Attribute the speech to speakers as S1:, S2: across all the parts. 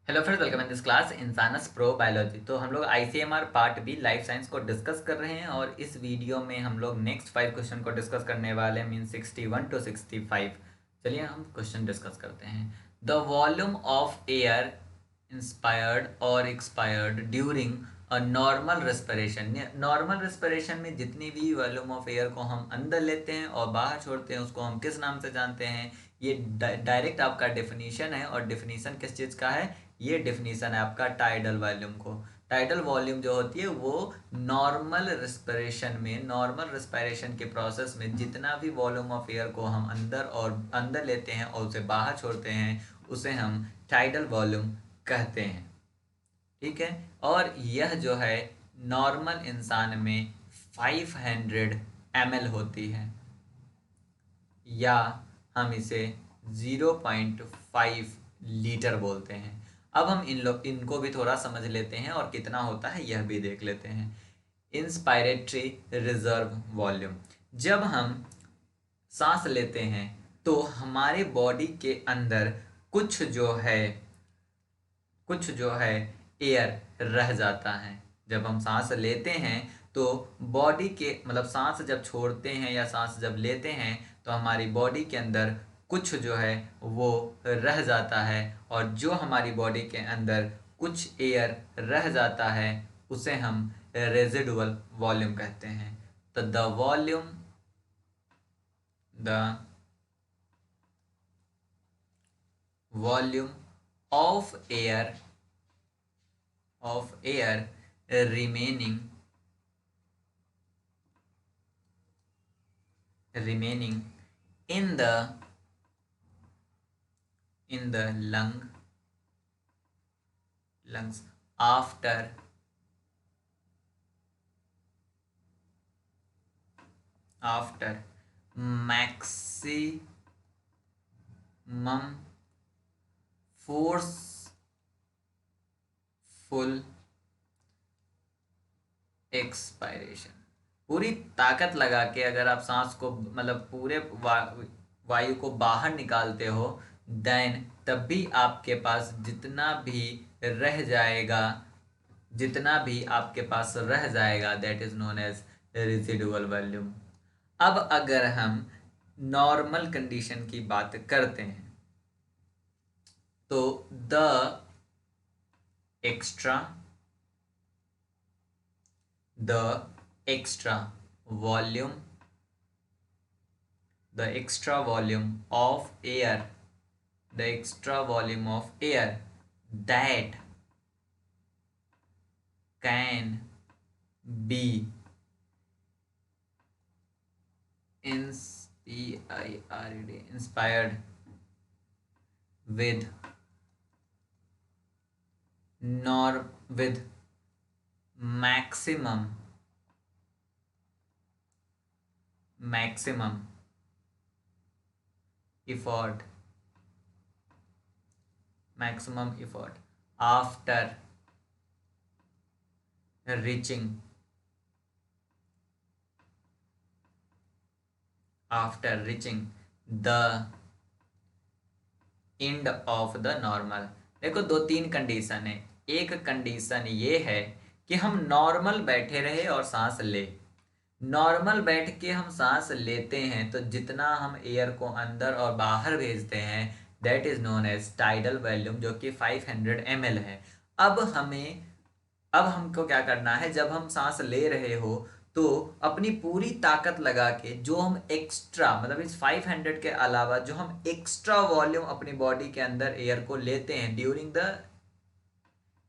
S1: Hello friends, welcome in this class इंसानस pro biology. तो हम लोग ICMR part B life science को डिस्कस कर रहे हैं और इस वीडियो में हम लोग नेक्स्ट 5 क्वेश्चन को डिस्कस करने वाले हैं, मीन 61 to 65। चलिए हम क्वेश्चन डिस्कस करते हैं। The volume of air inspired और expired during a normal respiration. Normal respiration में जितनी भी वॉल्यूम ऑफ एयर को हम अंदर लेते हैं और बाहर छोड़ते हैं उसको हम किस नाम से जानते हैं? ये डायरेक्ट आपका डेफिनेशन है। और डेफिनेशन किस चीज़ का है? ये डेफिनेशन है आपका टाइडल वॉल्यूम को। टाइडल वॉल्यूम जो होती है वो नॉर्मल रेस्पिरेशन के प्रोसेस में जितना भी वॉल्यूम ऑफ एयर को हम अंदर लेते हैं और उसे बाहर छोड़ते हैं उसे हम टाइडल वॉल्यूम कहते हैं। ठीक है। और यह जो है नॉर्मल इंसान में 500 ml होती है, या हम इसे 0.5 लीटर बोलते हैं। अब हम इनको भी थोड़ा समझ लेते हैं और कितना होता है यह भी देख लेते हैं। इंस्पायरेटरी रिजर्व वॉल्यूम, जब हम सांस लेते हैं तो हमारे बॉडी के अंदर कुछ जो है एयर रह जाता है। जब हम सांस लेते हैं तो बॉडी के मतलब सांस जब छोड़ते हैं या सांस जब लेते हैं तो हमारी बॉडी के अंदर कुछ जो है वो रह जाता है, और जो हमारी बॉडी के अंदर कुछ एयर रह जाता है उसे हम रेजिडुअल वॉल्यूम कहते हैं। तो the volume of air remaining in the lungs after maximum forceful expiration. पूरी ताकत लगा के अगर आप सांस को मतलब पूरे वायु को बाहर निकालते हो, देन तब भी आपके पास जितना भी आपके पास रह जाएगा that is known as residual volume. अब अगर हम नॉर्मल कंडीशन की बात करते हैं तो the extra volume the extra volume of air that can be inspired with maximum effort after reaching the end of the normal। देखो, 2-3 कंडीशन है। एक कंडीशन ये है कि हम नॉर्मल बैठे रहे और सांस ले। नॉर्मल बैठ के हम सांस लेते हैं तो जितना हम एयर को अंदर और बाहर भेजते हैं that is known as tidal volume, जो कि 500 ml है। अब हमको क्या करना है? जब हम सांस ले रहे हो तो अपनी पूरी ताकत लगा के जो हम एक्स्ट्रा मतलब इस 500 के अलावा जो हम एक्स्ट्रा वॉल्यूम अपनी बॉडी के अंदर एयर को लेते हैं ड्यूरिंग द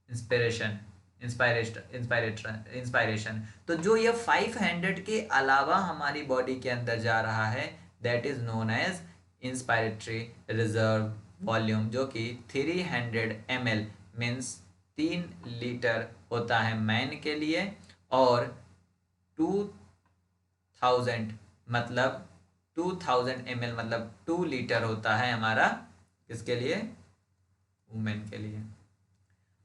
S1: इंस्पिरेशन इंस्पायरेशन, तो जो ये 500 के अलावा हमारी बॉडी के अंदर जा रहा है that is known as inspiratory reserve volume, जो कि 300 ml मीन्स 3 लीटर होता है मैन के लिए, और 2000 मतलब 2000 ml मतलब 2 लीटर होता है हमारा किसके लिए? वुमेन के लिए।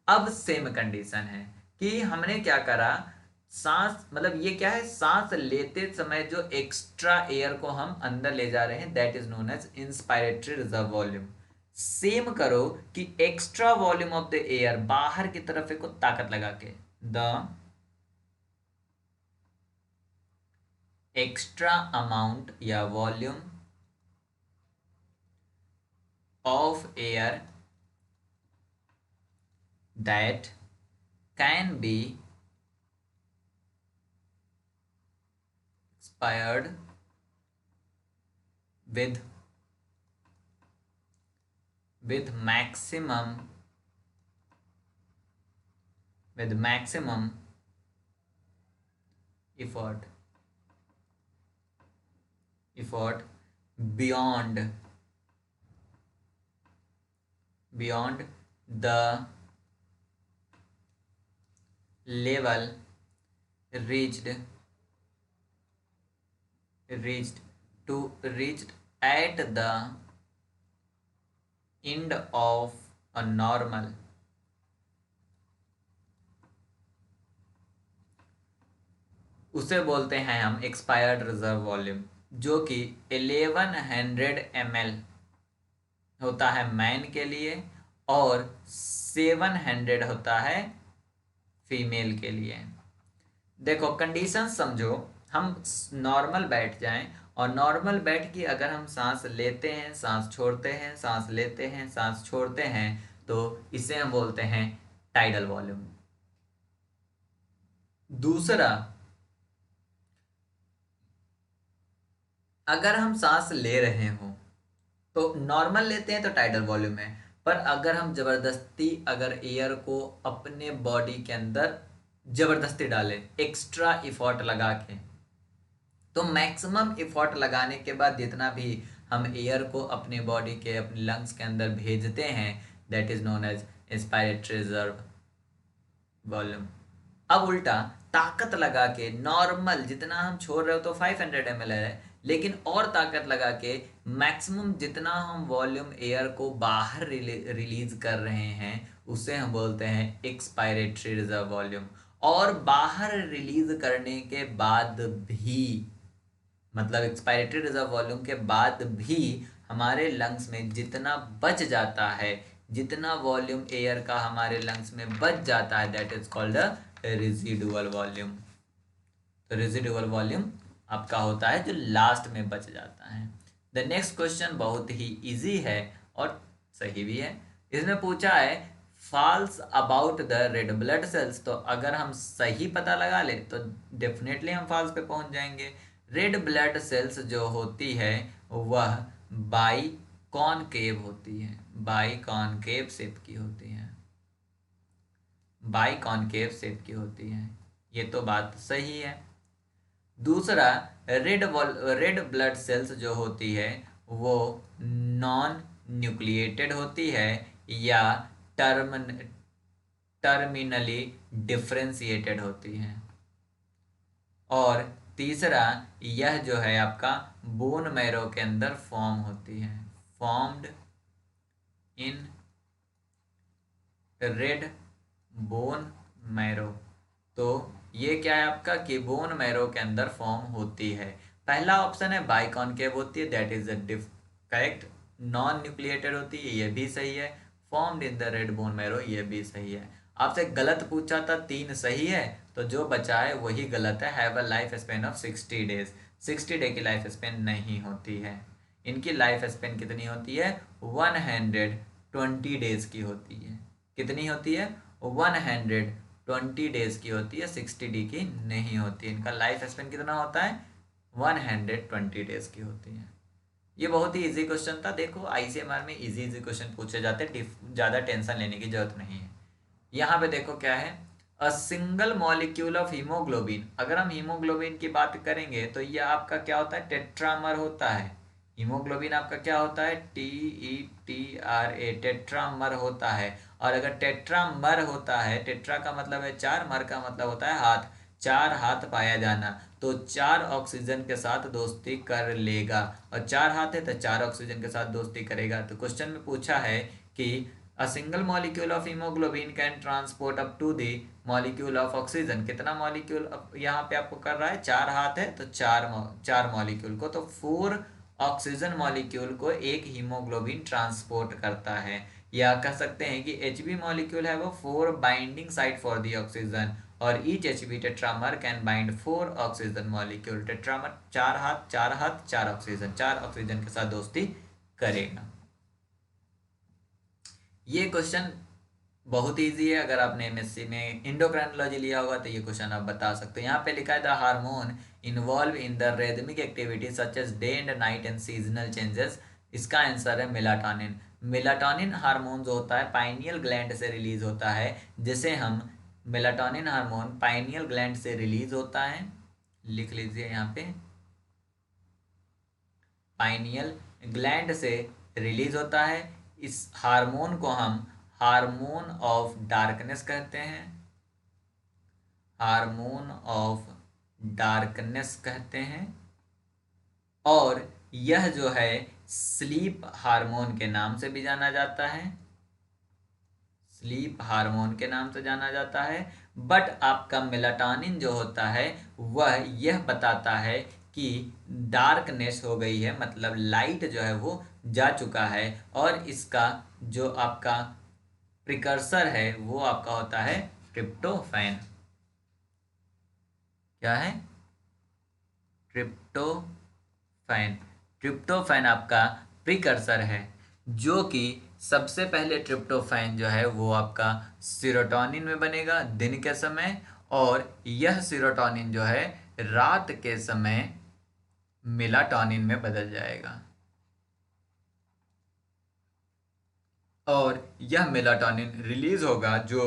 S1: अब सेम कंडीशन है कि हमने क्या करा, सांस मतलब ये क्या है, सांस लेते समय जो एक्स्ट्रा एयर को हम अंदर ले जा रहे हैं that is known as inspiratory reserve volume. Same करो कि extra volume of the air, बाहर की तरफ को ताकत लगा के, द एक्स्ट्रा अमाउंट या volume of air that can be expired with maximum effort beyond the level reached at the end of a normal उसे बोलते हैं हम एक्सपायर्ड रिजर्व वॉल्यूम, जो कि 1100 ml होता है मैन के लिए और 700 होता है फीमेल के लिए। देखो कंडीशन समझो, हम नॉर्मल बैठ जाएं और नॉर्मल बैठ के अगर हम सांस लेते हैं, सांस छोड़ते हैं, सांस लेते हैं, सांस छोड़ते हैं, तो इसे हम बोलते हैं टाइडल वॉल्यूम। दूसरा, अगर हम सांस ले रहे हो तो नॉर्मल लेते हैं तो टाइडल वॉल्यूम है, पर अगर हम जबरदस्ती अगर एयर को अपने बॉडी के अंदर जबरदस्ती डालें, एक्स्ट्रा इफोर्ट लगा के, तो मैक्सिमम इफोर्ट लगाने के बाद जितना भी हम एयर को अपने बॉडी के, अपने लंग्स के अंदर भेजते हैं, that is known as inspiratory reserve volume. अब उल्टा ताकत लगा के नॉर्मल जितना हम छोड़ रहे हो तो 500 ml है, लेकिन और ताकत लगा के मैक्सिमम जितना हम वॉल्यूम एयर को बाहर रिलीज कर रहे हैं उसे हम बोलते हैं एक्सपायरेटरी रिजर्व वॉल्यूम। और बाहर रिलीज करने के बाद भी, मतलब एक्सपायरेटरी रिजर्व वॉल्यूम के बाद भी हमारे लंग्स में जितना बच जाता है, जितना वॉल्यूम एयर का हमारे लंग्स में बच जाता है, that is called the residual volume. तो रेजिडुअल वॉल्यूम आपका होता है जो लास्ट में बच जाता है। द नेक्स्ट क्वेश्चन बहुत ही इजी है और सही भी है। इसमें पूछा है falls about the red blood cells, तो अगर हम सही पता लगा ले तो डेफिनेटली हम फॉल्स पे पहुंच जाएंगे। रेड ब्लड सेल्स जो होती है वह बाई कॉनकेव होती है, बाई कॉनकेव शेप की होती है, बाई कॉनकेव शेप की होती है, ये तो बात सही है। दूसरा, रेड ब्लड सेल्स जो होती है वो नॉन न्यूक्लिएटेड होती है या टर्मिनली डिफरेंशिएटेड होती है। और तीसरा, यह जो है आपका बोन मैरो के अंदर फॉर्म होती है, formed in red bone marrow. तो ये क्या है आपका कि बोन मैरो के अंदर फॉर्म होती है। पहला ऑप्शन है बाइकॉनकेव होती है, that is the correct. Non nucleated होती है, ये भी सही है। Formed in the red bone marrow, ये भी सही है। आपसे गलत पूछा था, 3 सही है, तो जो बचा है वही गलत है। Have a life span of 60 days, 60 day की लाइफ स्पेन नहीं होती है। इनकी लाइफ स्पेन कितनी होती है? 120 डेज की होती है। कितनी होती है? 120 डेज की होती है, 60 डी की नहीं होती है। इनका लाइफ स्पेन कितना होता है? 120 डेज की होती है। ये बहुत ही इजी क्वेश्चन था। देखो आईसीएमआर में इजी क्वेश्चन पूछे जाते, ज़्यादा टेंशन लेने की जरूरत नहीं है। यहाँ पे देखो क्या है, अ सिंगल मॉलिक्यूल ऑफ हीमोग्लोबिन। अगर हम हीमोग्लोबिन की बात करेंगे तो ये आपका क्या होता है? टेट्रामर होता है। हीमोग्लोबिन आपका क्या होता है? TETRA, टेट्रामर होता है। और अगर टेट्रामर होता है, टेट्रा का मतलब है 4, मर का मतलब होता है हाथ, 4 हाथ पाया जाना, तो 4 ऑक्सीजन के साथ दोस्ती कर लेगा। और 4 हाथ है तो 4 ऑक्सीजन के साथ दोस्ती करेगा। तो क्वेश्चन में पूछा है कि a single molecule of haemoglobin can transport up to the molecule of oxygen. कितना मॉलिक्यूल यहाँ पे आपको कर रहा है? 4 हाथ है तो 4 मॉलिक्यूल को, तो 4 ऑक्सीजन मॉलिक्यूल को एक हीमोग्लोबिन ट्रांसपोर्ट करता है। या कह सकते हैं कि Hb मॉलिक्यूल है वो 4 binding site for the oxygen और each Hb tetramer can bind 4 oxygen molecule. Tetramer 4 हाथ 4 हाथ 4 ऑक्सीजन, 4 ऑक्सीजन के साथ दोस्ती करेगा। ये क्वेश्चन बहुत इजी है। अगर आपने एमएससी में एंडोक्राइनोलॉजी लिया होगा तो ये क्वेश्चन आप बता सकते हो। यहाँ पे लिखा है the hormone involve in the rhythmic activity such as day and night and seasonal changes. इसका आंसर है मेलाटोनिन। मेलाटोनिन हार्मोन जो होता है पाइनियल ग्लैंड से रिलीज होता है, जिसे हम मेलाटोनिन हार्मोन पाइनियल ग्लैंड से रिलीज होता है, लिख लीजिए यहाँ पे, पाइनियल ग्लैंड से रिलीज होता है। इस हार्मोन को हम हार्मोन ऑफ डार्कनेस कहते हैं, हार्मोन ऑफ डार्कनेस कहते हैं। और यह जो है स्लीप हार्मोन के नाम से भी जाना जाता है, स्लीप हार्मोन के नाम से जाना जाता है। बट आपका मेलाटोनिन जो होता है वह यह बताता है कि डार्कनेस हो गई है, मतलब लाइट जो है वो जा चुका है। और इसका जो आपका प्रिकर्सर है वो आपका होता है ट्रिप्टोफैन। क्या है? ट्रिप्टोफैन। ट्रिप्टोफैन आपका प्रिकर्सर है, जो कि सबसे पहले ट्रिप्टोफैन जो है वो आपका सीरोटोनिन में बनेगा दिन के समय, और यह सीरोटोनिन जो है रात के समय मेलाटोनिन में बदल जाएगा। और यह मेलाटोनिन रिलीज होगा जो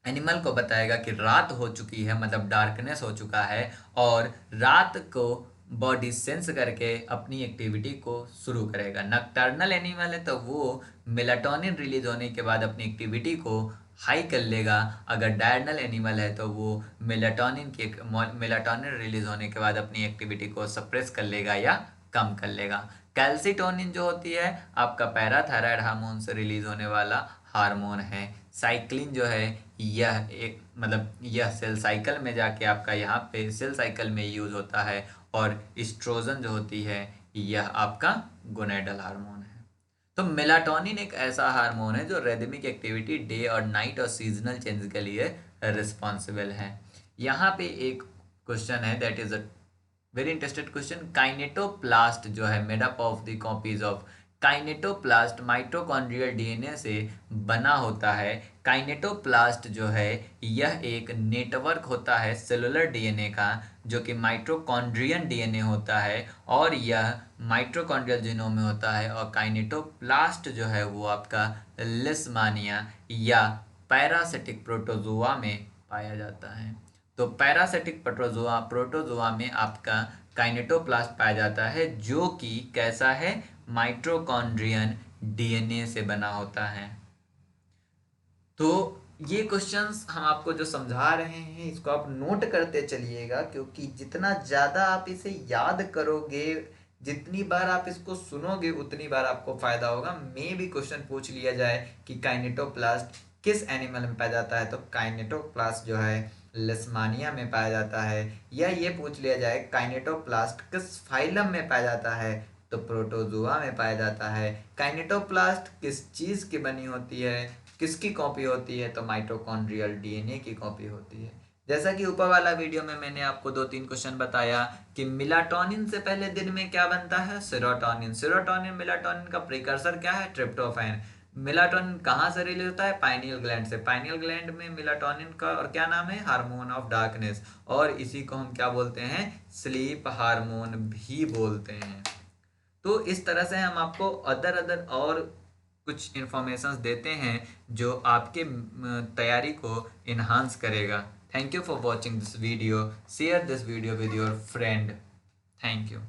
S1: एनिमल को बताएगा कि रात हो चुकी है, मतलब डार्कनेस हो चुका है, और रात को बॉडी सेंस करके अपनी एक्टिविटी को शुरू करेगा। नॉकटर्नल एनिमल है तो वो मेलाटोनिन रिलीज होने के बाद अपनी एक्टिविटी को हाई कर लेगा। अगर डायर्नल एनिमल है तो वो मेलाटोनिन रिलीज होने के बाद अपनी एक्टिविटी को सप्रेस कर लेगा या कम कर लेगा। कैल्सिटोनिन जो होती है आपका पैराथायराइड हार्मोन से रिलीज होने वाला हार्मोन है। साइक्लिन जो है यह एक मतलब यह सेल साइकिल में जाके आपका यहाँ पे सेल साइकिल में यूज होता है। और एस्ट्रोजन जो होती है यह आपका गोनेडल हार्मोन है। तो मेलाटोनिन एक ऐसा हार्मोन है जो रिदमिक एक्टिविटी डे और नाइट और सीजनल चेंज के लिए रिस्पॉन्सिबल है। यहाँ पे एक क्वेश्चन है, that is a very interested question. Kinetoplast जो है made up of the copies of, kinetoplast mitochondrial DNA से बना होता है। काइनेटोप्लास्ट जो है यह एक नेटवर्क होता है सेलुलर डीएनए का, जो कि माइटोकॉन्ड्रियन डीएनए होता है, और यह माइटोकॉन्ड्रियल जीनोम में होता है। और काइनेटोप्लास्ट जो है वो आपका लिस्मानिया या पैरासिटिक प्रोटोजोआ में पाया जाता है। तो पैरासिटिक प्रोटोजोआ में आपका काइनेटोप्लास्ट पाया जाता है, जो कि कैसा है, माइटोकॉन्ड्रियन डीएनए से बना होता है। तो ये क्वेश्चंस हम आपको जो समझा रहे हैं इसको आप नोट करते चलिएगा, क्योंकि जितना ज़्यादा आप इसे याद करोगे, जितनी बार आप इसको सुनोगे उतनी बार आपको फायदा होगा। मे भी क्वेश्चन पूछ लिया जाए कि काइनेटोप्लास्ट किस एनिमल में पाया जाता है, तो काइनेटोप्लास्ट जो है लिस्मानिया में पाया जाता है। या ये पूछ लिया जाए काइनेटोप्लास्ट किस फाइलम में पाया जाता है, तो प्रोटोजोआ में पाया जाता है। काइनेटोप्लास्ट किस चीज़ की बनी होती है, किसकी कॉपी होती है, तो माइटोकॉन्ड्रियल डीएनए की कॉपी होती है। जैसा कि ऊपर वाला वीडियो में मैंने आपको 2-3 क्वेश्चन बताया कि मेलाटोनिन से पहले दिन में क्या बनता है, सेरोटोनिन। सेरोटोनिन मेलाटोनिन का प्रिकर्सर क्या है, ट्रिप्टोफैन। मेलाटोनिन कहाँ से रिलीज होता है, पाइनियल ग्लैंड से। पाइनियल ग्लैंड में मेलाटोनिन का और क्या नाम है, हार्मोन ऑफ डार्कनेस, और इसी को हम क्या बोलते हैं, स्लीप हार्मोन भी बोलते हैं। तो इस तरह से हम आपको अदर और कुछ इन्फॉर्मेशंस देते हैं जो आपके तैयारी को इन्हांस करेगा। Thank you for watching this video. Share this video with your friend. Thank you.